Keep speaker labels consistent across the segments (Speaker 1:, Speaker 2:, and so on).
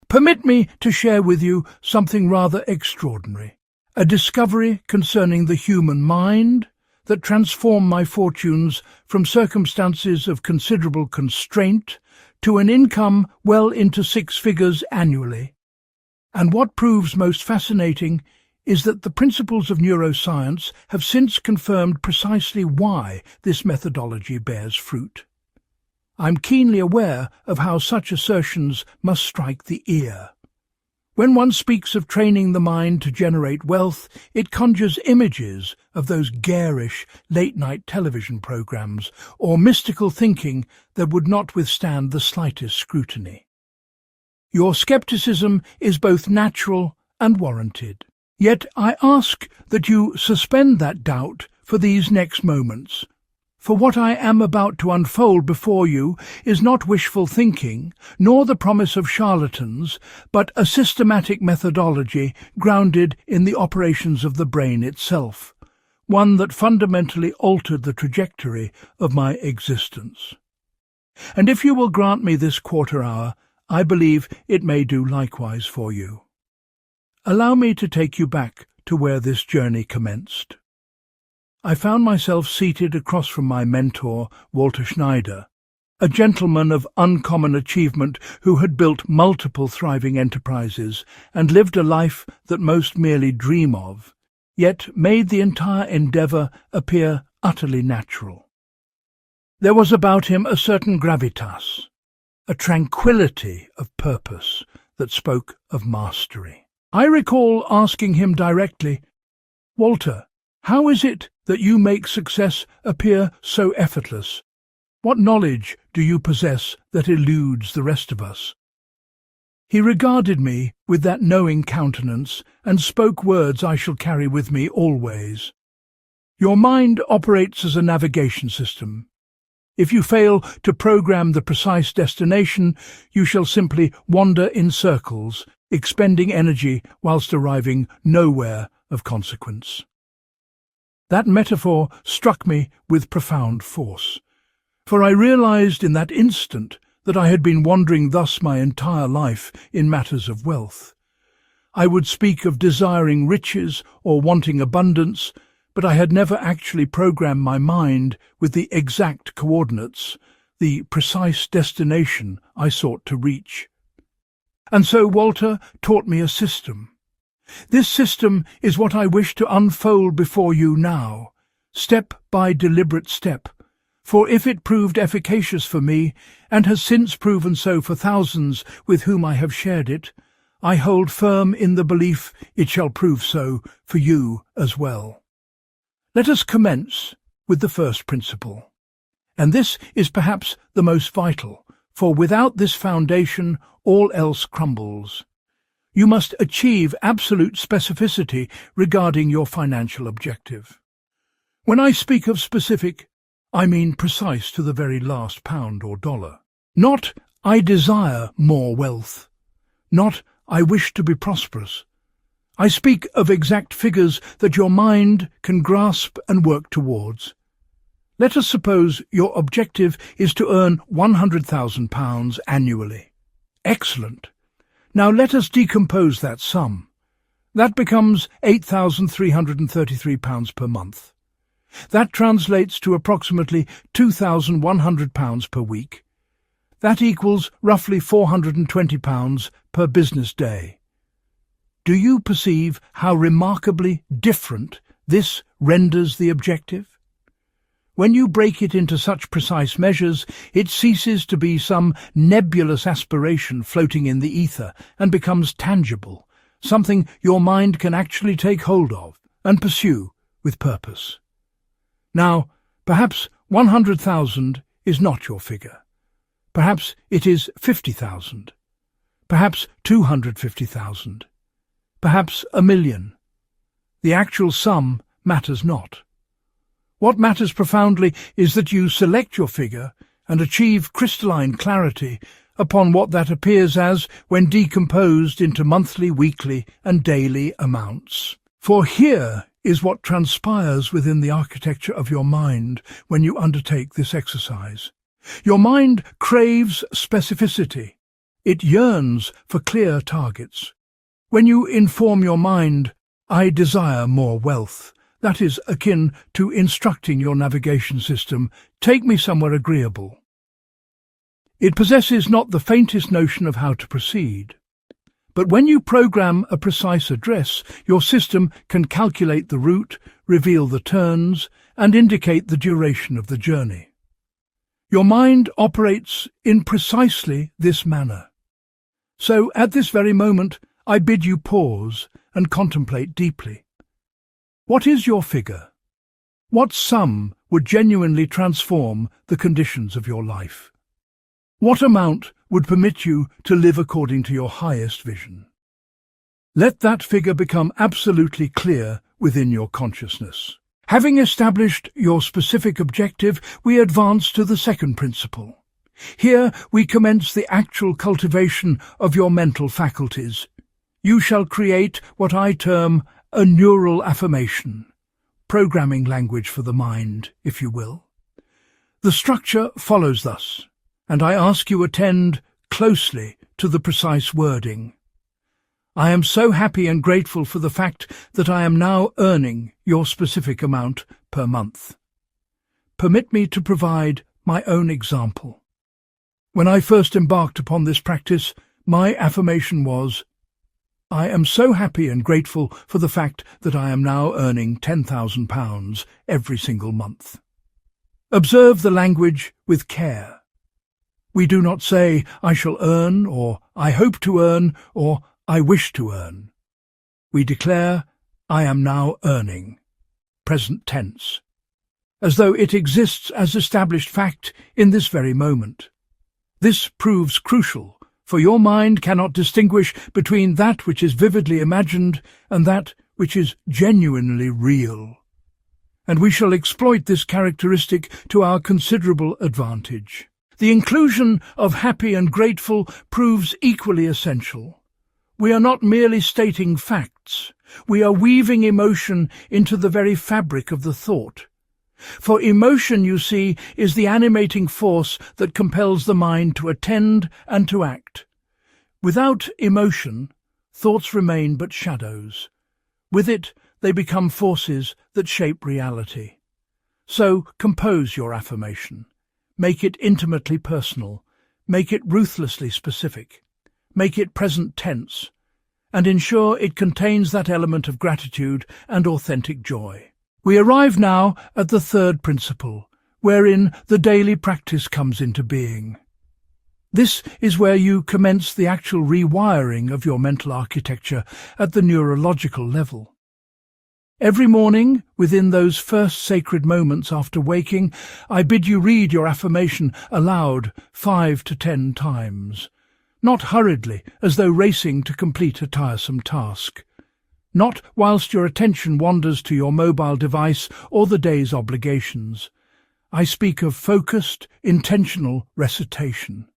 Speaker 1: Permit me to share with you something rather extraordinary, a discovery concerning the human mind that transformed my fortunes from circumstances of considerable constraint to an income well into six figures annually. And what proves most fascinating is that the principles of neuroscience have since confirmed precisely why this methodology bears fruit. I'm keenly aware of how such assertions must strike the ear. When one speaks of training the mind to generate wealth, it conjures images of those garish late-night television programs or mystical thinking that would not withstand the slightest scrutiny. Your skepticism is both natural and warranted. Yet I ask that you suspend that doubt for these next moments. For what I am about to unfold before you is not wishful thinking, nor the promise of charlatans, but a systematic methodology grounded in the operations of the brain itself, one that fundamentally altered the trajectory of my existence. And if you will grant me this quarter hour, I believe it may do likewise for you. Allow me to take you back to where this journey commenced. I found myself seated across from my mentor, Walter Schneider, a gentleman of uncommon achievement who had built multiple thriving enterprises and lived a life that most merely dream of, yet made the entire endeavour appear utterly natural. There was about him a certain gravitas, a tranquillity of purpose that spoke of mastery. I recall asking him directly, "Walter, how is it that you make success appear so effortless? What knowledge do you possess that eludes the rest of us?" He regarded me with that knowing countenance and spoke words I shall carry with me always. "Your mind operates as a navigation system. If you fail to program the precise destination, you shall simply wander in circles, expending energy whilst arriving nowhere of consequence." That metaphor struck me with profound force, for I realized in that instant that I had been wandering thus my entire life in matters of wealth. I would speak of desiring riches or wanting abundance, but I had never actually programmed my mind with the exact coordinates, the precise destination I sought to reach. And so Walter taught me a system. This system is what I wish to unfold before you now, step by deliberate step, for if it proved efficacious for me, and has since proven so for thousands with whom I have shared it, I hold firm in the belief it shall prove so for you as well. Let us commence with the first principle, and this is perhaps the most vital, for without this foundation all else crumbles. You must achieve absolute specificity regarding your financial objective. When I speak of specific, I mean precise to the very last pound or dollar. Not, "I desire more wealth." Not, "I wish to be prosperous." I speak of exact figures that your mind can grasp and work towards. Let us suppose your objective is to earn £100,000 annually. Excellent. Now let us decompose that sum. That becomes £8,333 per month. That translates to approximately £2,100 per week. That equals roughly £420 per business day. Do you perceive how remarkably different this renders the objective? When you break it into such precise measures, it ceases to be some nebulous aspiration floating in the ether and becomes tangible, something your mind can actually take hold of and pursue with purpose. Now, perhaps 100,000 is not your figure. Perhaps it is 50,000. Perhaps 250,000. Perhaps 1,000,000. The actual sum matters not. What matters profoundly is that you select your figure and achieve crystalline clarity upon what that appears as when decomposed into monthly, weekly, and daily amounts. For here is what transpires within the architecture of your mind when you undertake this exercise. Your mind craves specificity. It yearns for clear targets. When you inform your mind, "I desire more wealth," that is akin to instructing your navigation system, "Take me somewhere agreeable." It possesses not the faintest notion of how to proceed. But when you program a precise address, your system can calculate the route, reveal the turns, and indicate the duration of the journey. Your mind operates in precisely this manner. So, at this very moment, I bid you pause and contemplate deeply. What is your figure? What sum would genuinely transform the conditions of your life? What amount would permit you to live according to your highest vision? Let that figure become absolutely clear within your consciousness. Having established your specific objective, we advance to the second principle. Here we commence the actual cultivation of your mental faculties. You shall create what I term a neural affirmation, programming language for the mind, if you will. The structure follows thus, and I ask you attend closely to the precise wording. I am so happy and grateful for the fact that I am now earning your specific amount per month. Permit me to provide my own example. When I first embarked upon this practice, my affirmation was, I am so happy and grateful for the fact that I am now earning £10,000 every single month. Observe the language with care. We do not say, I shall earn, or I hope to earn, or I wish to earn. We declare, I am now earning, present tense, as though it exists as established fact in this very moment. This proves crucial, for your mind cannot distinguish between that which is vividly imagined and that which is genuinely real. And we shall exploit this characteristic to our considerable advantage. The inclusion of happy and grateful proves equally essential. We are not merely stating facts, we are weaving emotion into the very fabric of the thought. For emotion, you see, is the animating force that compels the mind to attend and to act. Without emotion, thoughts remain but shadows. With it, they become forces that shape reality. So compose your affirmation. Make it intimately personal. Make it ruthlessly specific. Make it present tense. And ensure it contains that element of gratitude and authentic joy. We arrive now at the third principle, wherein the daily practice comes into being. This is where you commence the actual rewiring of your mental architecture at the neurological level. Every morning, within those first sacred moments after waking, I bid you read your affirmation aloud 5 to 10 times, not hurriedly, as though racing to complete a tiresome task. Not whilst your attention wanders to your mobile device or the day's obligations. I speak of focused, intentional recitation.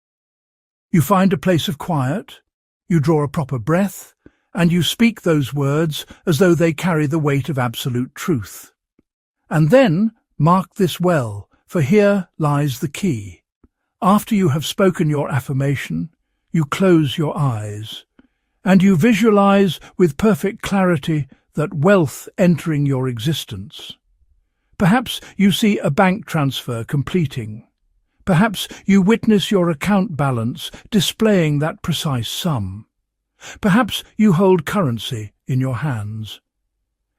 Speaker 1: You find a place of quiet, you draw a proper breath, and you speak those words as though they carry the weight of absolute truth. And then, mark this well, for here lies the key. After you have spoken your affirmation, you close your eyes, and you visualize with perfect clarity that wealth entering your existence. Perhaps you see a bank transfer completing. Perhaps you witness your account balance displaying that precise sum. Perhaps you hold currency in your hands.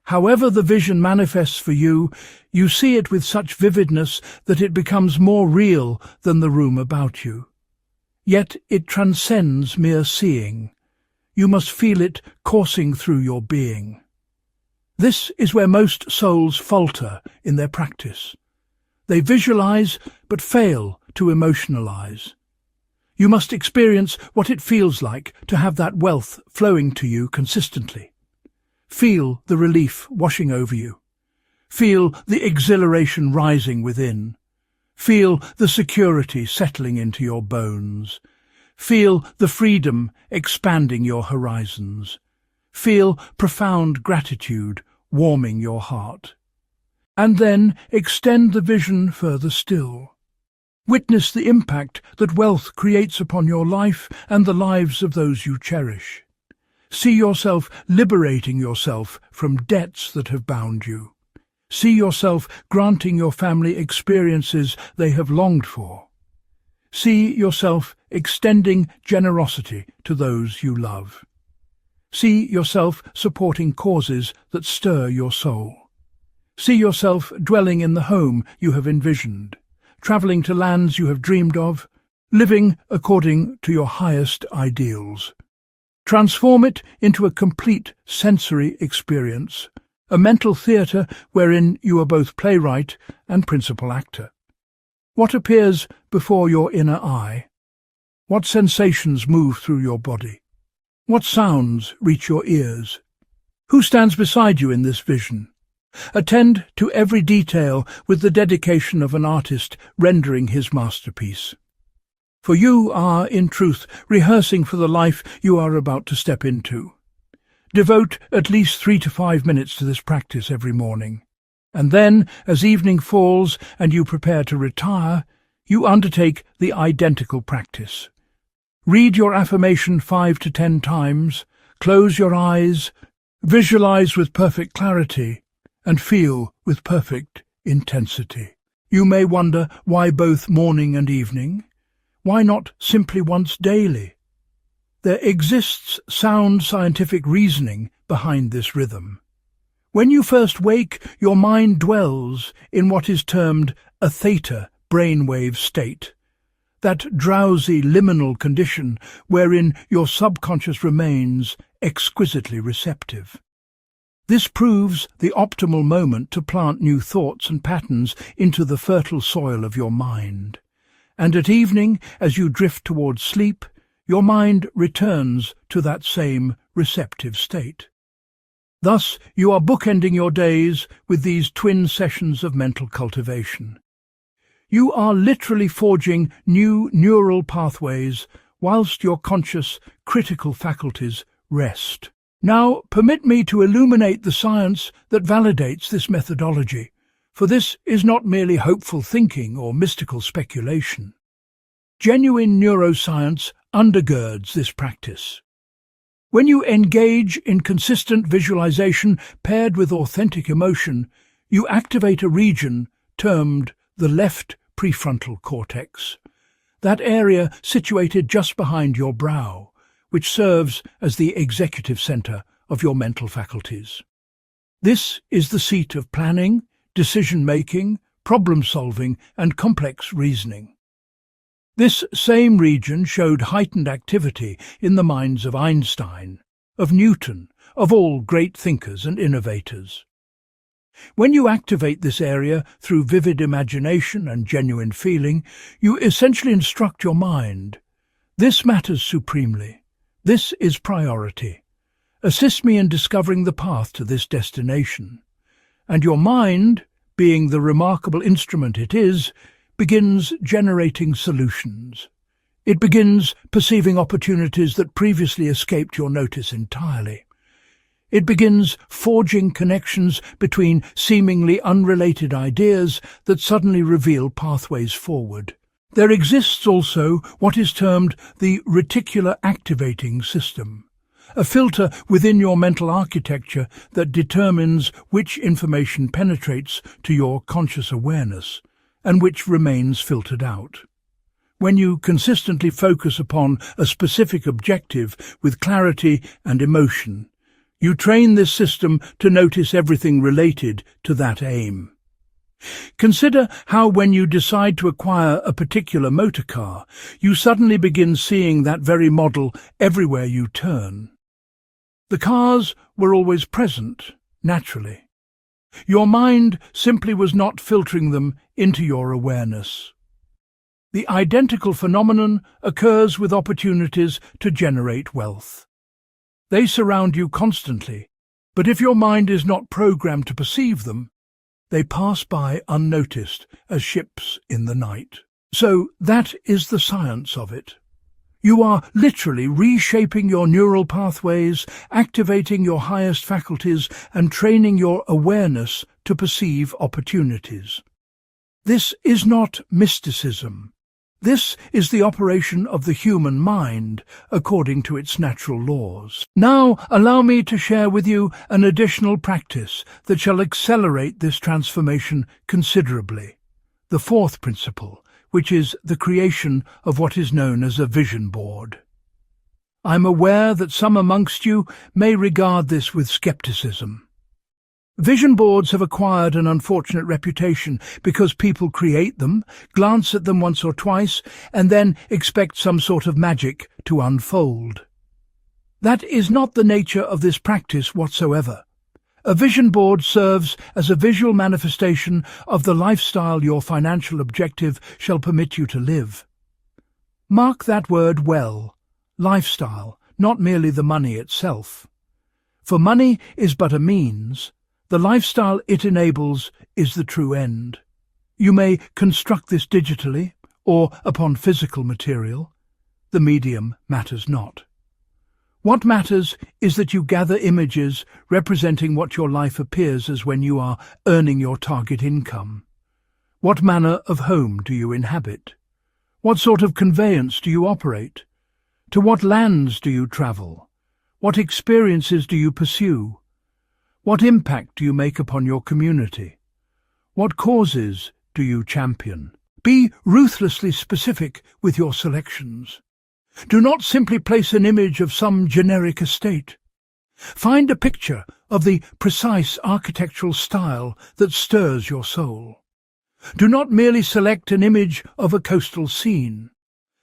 Speaker 1: However the vision manifests for you, you see it with such vividness that it becomes more real than the room about you. Yet it transcends mere seeing. You must feel it coursing through your being. This is where most souls falter in their practice. They visualize but fail to emotionalize. You must experience what it feels like to have that wealth flowing to you consistently. Feel the relief washing over you. Feel the exhilaration rising within. Feel the security settling into your bones. Feel the freedom expanding your horizons. Feel profound gratitude warming your heart. And then extend the vision further still. Witness the impact that wealth creates upon your life and the lives of those you cherish. See yourself liberating yourself from debts that have bound you. See yourself granting your family experiences they have longed for. See yourself extending generosity to those you love. See yourself supporting causes that stir your soul. See yourself dwelling in the home you have envisioned, travelling to lands you have dreamed of, living according to your highest ideals. Transform it into a complete sensory experience, a mental theatre wherein you are both playwright and principal actor. What appears before your inner eye? What sensations move through your body? What sounds reach your ears? Who stands beside you in this vision? Attend to every detail with the dedication of an artist rendering his masterpiece. For you are, in truth, rehearsing for the life you are about to step into. Devote at least 3 to 5 minutes to this practice every morning. And then, as evening falls and you prepare to retire, you undertake the identical practice. Read your affirmation 5 to 10 times, close your eyes, visualize with perfect clarity, and feel with perfect intensity. You may wonder why both morning and evening. Why not simply once daily? There exists sound scientific reasoning behind this rhythm. When you first wake, your mind dwells in what is termed a theta brainwave state, that drowsy liminal condition wherein your subconscious remains exquisitely receptive. This proves the optimal moment to plant new thoughts and patterns into the fertile soil of your mind. And at evening, as you drift towards sleep, your mind returns to that same receptive state. Thus, you are bookending your days with these twin sessions of mental cultivation. You are literally forging new neural pathways whilst your conscious, critical faculties rest. Now, permit me to illuminate the science that validates this methodology, for this is not merely hopeful thinking or mystical speculation. Genuine neuroscience undergirds this practice. When you engage in consistent visualization paired with authentic emotion, you activate a region termed the left prefrontal cortex, that area situated just behind your brow, which serves as the executive center of your mental faculties. This is the seat of planning, decision-making, problem-solving, and complex reasoning. This same region showed heightened activity in the minds of Einstein, of Newton, of all great thinkers and innovators. When you activate this area through vivid imagination and genuine feeling, you essentially instruct your mind. This matters supremely. This is priority. Assist me in discovering the path to this destination. And your mind, being the remarkable instrument it is, begins generating solutions. It begins perceiving opportunities that previously escaped your notice entirely. It begins forging connections between seemingly unrelated ideas that suddenly reveal pathways forward. There exists also what is termed the reticular activating system, a filter within your mental architecture that determines which information penetrates to your conscious awareness and which remains filtered out. When you consistently focus upon a specific objective with clarity and emotion, you train this system to notice everything related to that aim. Consider how when you decide to acquire a particular motor car, you suddenly begin seeing that very model everywhere you turn. The cars were always present, naturally. Your mind simply was not filtering them into your awareness. The identical phenomenon occurs with opportunities to generate wealth. They surround you constantly, but if your mind is not programmed to perceive them, they pass by unnoticed as ships in the night. So that is the science of it. You are literally reshaping your neural pathways, activating your highest faculties, and training your awareness to perceive opportunities. This is not mysticism. This is the operation of the human mind according to its natural laws. Now allow me to share with you an additional practice that shall accelerate this transformation considerably. The fourth principle, which is the creation of what is known as a vision board. I'm aware that some amongst you may regard this with skepticism. Vision boards have acquired an unfortunate reputation because people create them, glance at them once or twice, and then expect some sort of magic to unfold. That is not the nature of this practice whatsoever. A vision board serves as a visual manifestation of the lifestyle your financial objective shall permit you to live. Mark that word well, lifestyle, not merely the money itself. For money is but a means. The lifestyle it enables is the true end. You may construct this digitally or upon physical material. The medium matters not. What matters is that you gather images representing what your life appears as when you are earning your target income. What manner of home do you inhabit? What sort of conveyance do you operate? To what lands do you travel? What experiences do you pursue? What impact do you make upon your community? What causes do you champion? Be ruthlessly specific with your selections. Do not simply place an image of some generic estate. Find a picture of the precise architectural style that stirs your soul. Do not merely select an image of a coastal scene.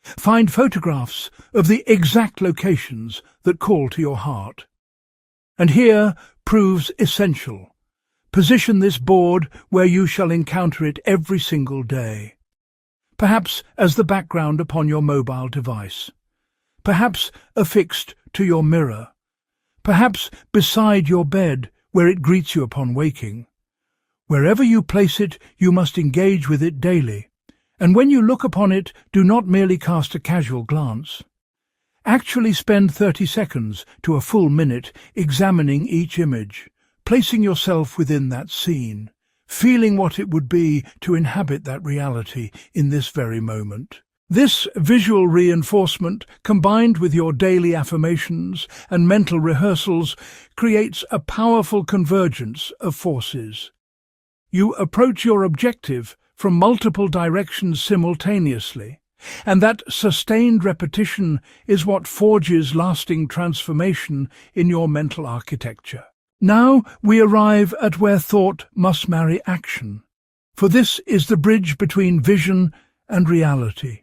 Speaker 1: Find photographs of the exact locations that call to your heart. And here proves essential. Position this board where you shall encounter it every single day. Perhaps as the background upon your mobile device. Perhaps affixed to your mirror. Perhaps beside your bed where it greets you upon waking. Wherever you place it, you must engage with it daily. And when you look upon it, do not merely cast a casual glance. Actually spend 30 seconds to a full minute examining each image, placing yourself within that scene, feeling what it would be to inhabit that reality in this very moment. This visual reinforcement, combined with your daily affirmations and mental rehearsals, creates a powerful convergence of forces. You approach your objective from multiple directions simultaneously, and that sustained repetition is what forges lasting transformation in your mental architecture. Now we arrive at where thought must marry action, for this is the bridge between vision and reality.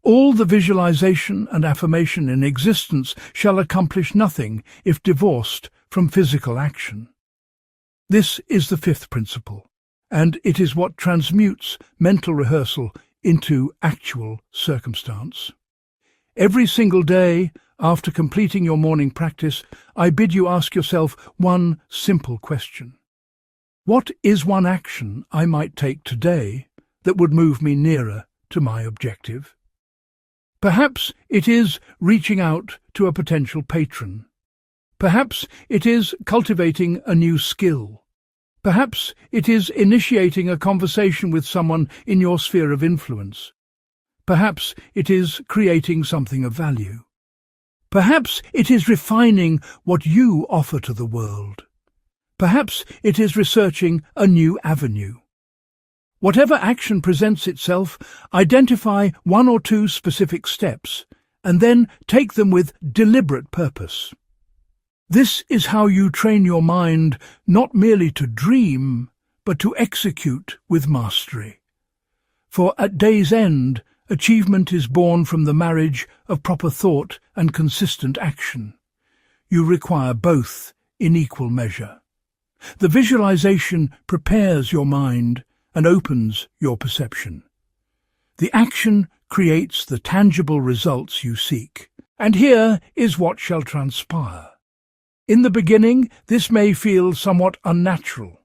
Speaker 1: All the visualization and affirmation in existence shall accomplish nothing if divorced from physical action. This is the fifth principle, and it is what transmutes mental rehearsal into actual circumstance. Every single day, after completing your morning practice, I bid you ask yourself one simple question. What is one action I might take today that would move me nearer to my objective? Perhaps it is reaching out to a potential patron. Perhaps it is cultivating a new skill. Perhaps it is initiating a conversation with someone in your sphere of influence. Perhaps it is creating something of value. Perhaps it is refining what you offer to the world. Perhaps it is researching a new avenue. Whatever action presents itself, identify one or two specific steps, and then take them with deliberate purpose. This is how you train your mind not merely to dream, but to execute with mastery. For at day's end, achievement is born from the marriage of proper thought and consistent action. You require both in equal measure. The visualization prepares your mind and opens your perception. The action creates the tangible results you seek. And here is what shall transpire. In the beginning, this may feel somewhat unnatural.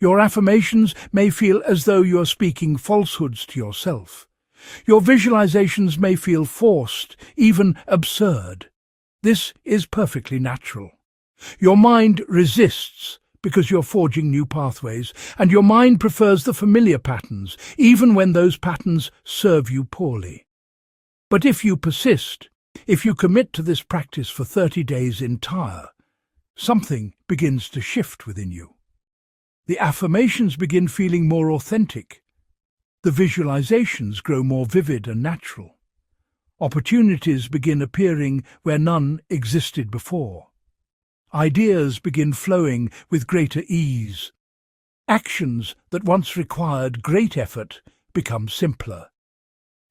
Speaker 1: Your affirmations may feel as though you are speaking falsehoods to yourself. Your visualizations may feel forced, even absurd. This is perfectly natural. Your mind resists, because you're forging new pathways, and your mind prefers the familiar patterns, even when those patterns serve you poorly. But if you persist, if you commit to this practice for 30 days entire, something begins to shift within you. The affirmations begin feeling more authentic. The visualizations grow more vivid and natural. Opportunities begin appearing where none existed before. Ideas begin flowing with greater ease. Actions that once required great effort become simpler.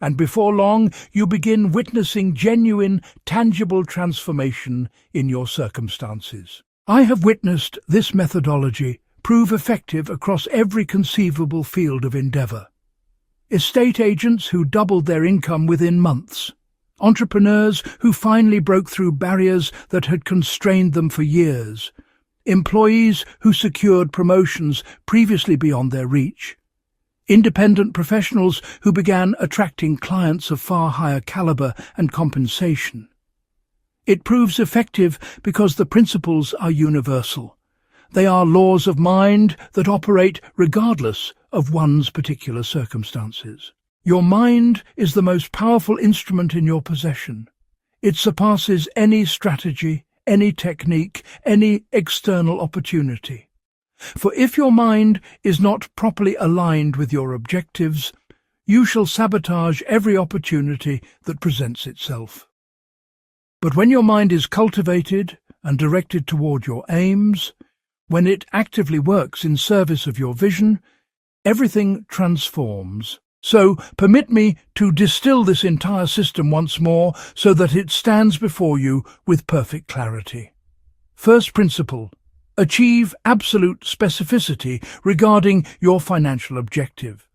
Speaker 1: And before long, you begin witnessing genuine, tangible transformation in your circumstances. I have witnessed this methodology prove effective across every conceivable field of endeavor. Estate agents who doubled their income within months. Entrepreneurs who finally broke through barriers that had constrained them for years. Employees who secured promotions previously beyond their reach. Independent professionals who began attracting clients of far higher caliber and compensation. It proves effective because the principles are universal. They are laws of mind that operate regardless of one's particular circumstances. Your mind is the most powerful instrument in your possession. It surpasses any strategy, any technique, any external opportunity. For if your mind is not properly aligned with your objectives, you shall sabotage every opportunity that presents itself. But when your mind is cultivated and directed toward your aims, when it actively works in service of your vision, everything transforms. So permit me to distill this entire system once more so that it stands before you with perfect clarity. First principle: achieve absolute specificity regarding your financial objective.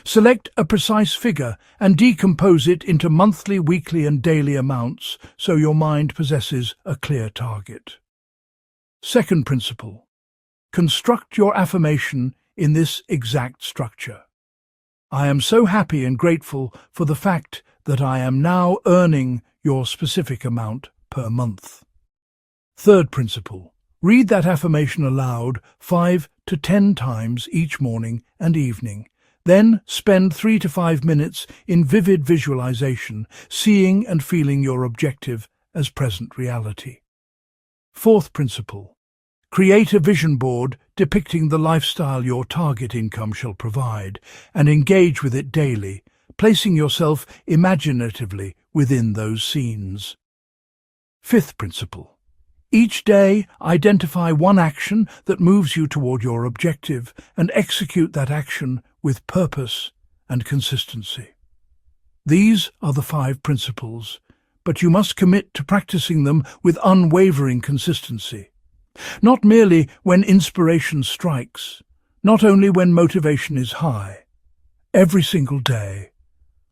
Speaker 1: Select a precise figure and decompose it into monthly, weekly and daily amounts so your mind possesses a clear target. Second principle: construct your affirmation in this exact structure. I am so happy and grateful for the fact that I am now earning your specific amount per month. Third principle: read that affirmation aloud 5 to 10 times each morning and evening. Then spend 3 to 5 minutes in vivid visualization, seeing and feeling your objective as present reality. Fourth principle: create a vision board depicting the lifestyle your target income shall provide, and engage with it daily, placing yourself imaginatively within those scenes. Fifth principle: each day, identify one action that moves you toward your objective and execute that action with purpose and consistency. These are the 5 principles, but you must commit to practicing them with unwavering consistency. Not merely when inspiration strikes, not only when motivation is high. Every single day,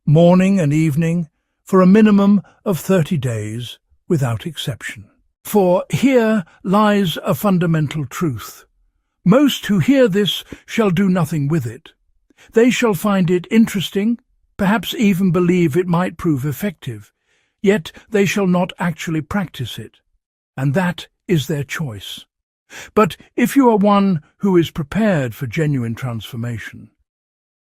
Speaker 1: morning and evening, for a minimum of 30 days without exception. For here lies a fundamental truth. Most who hear this shall do nothing with it. They shall find it interesting, perhaps even believe it might prove effective, yet they shall not actually practice it, and that is their choice. But if you are one who is prepared for genuine transformation,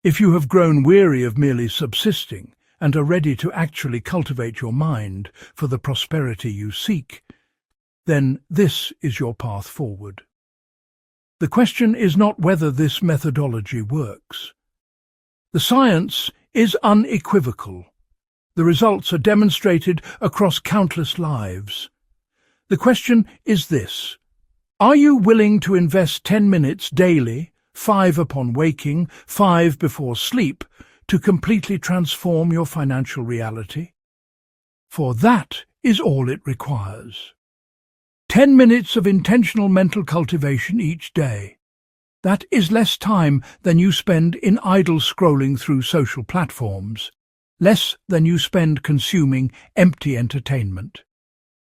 Speaker 1: if you have grown weary of merely subsisting and are ready to actually cultivate your mind for the prosperity you seek, then this is your path forward. The question is not whether this methodology works. The science is unequivocal. The results are demonstrated across countless lives. The question is this: are you willing to invest 10 minutes daily, 5 upon waking, 5 before sleep, to completely transform your financial reality? For that is all it requires. 10 minutes of intentional mental cultivation each day. That is less time than you spend in idle scrolling through social platforms, less than you spend consuming empty entertainment,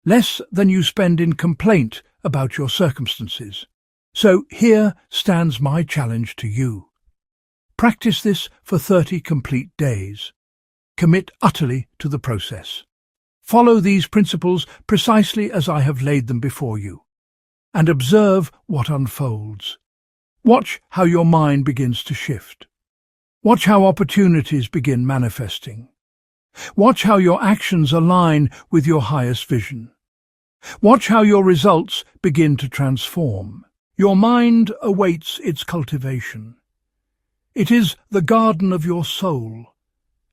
Speaker 1: less than you spend in complaint about your circumstances. So here stands my challenge to you. Practice this for 30 complete days. Commit utterly to the process. Follow these principles precisely as I have laid them before you. and observe what unfolds. Watch how your mind begins to shift. Watch how opportunities begin manifesting. Watch how your actions align with your highest vision. Watch how your results begin to transform. Your mind awaits its cultivation. It is the garden of your soul,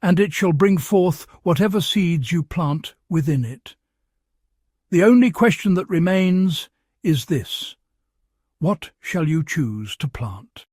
Speaker 1: and it shall bring forth whatever seeds you plant within it. The only question that remains is this: what shall you choose to plant?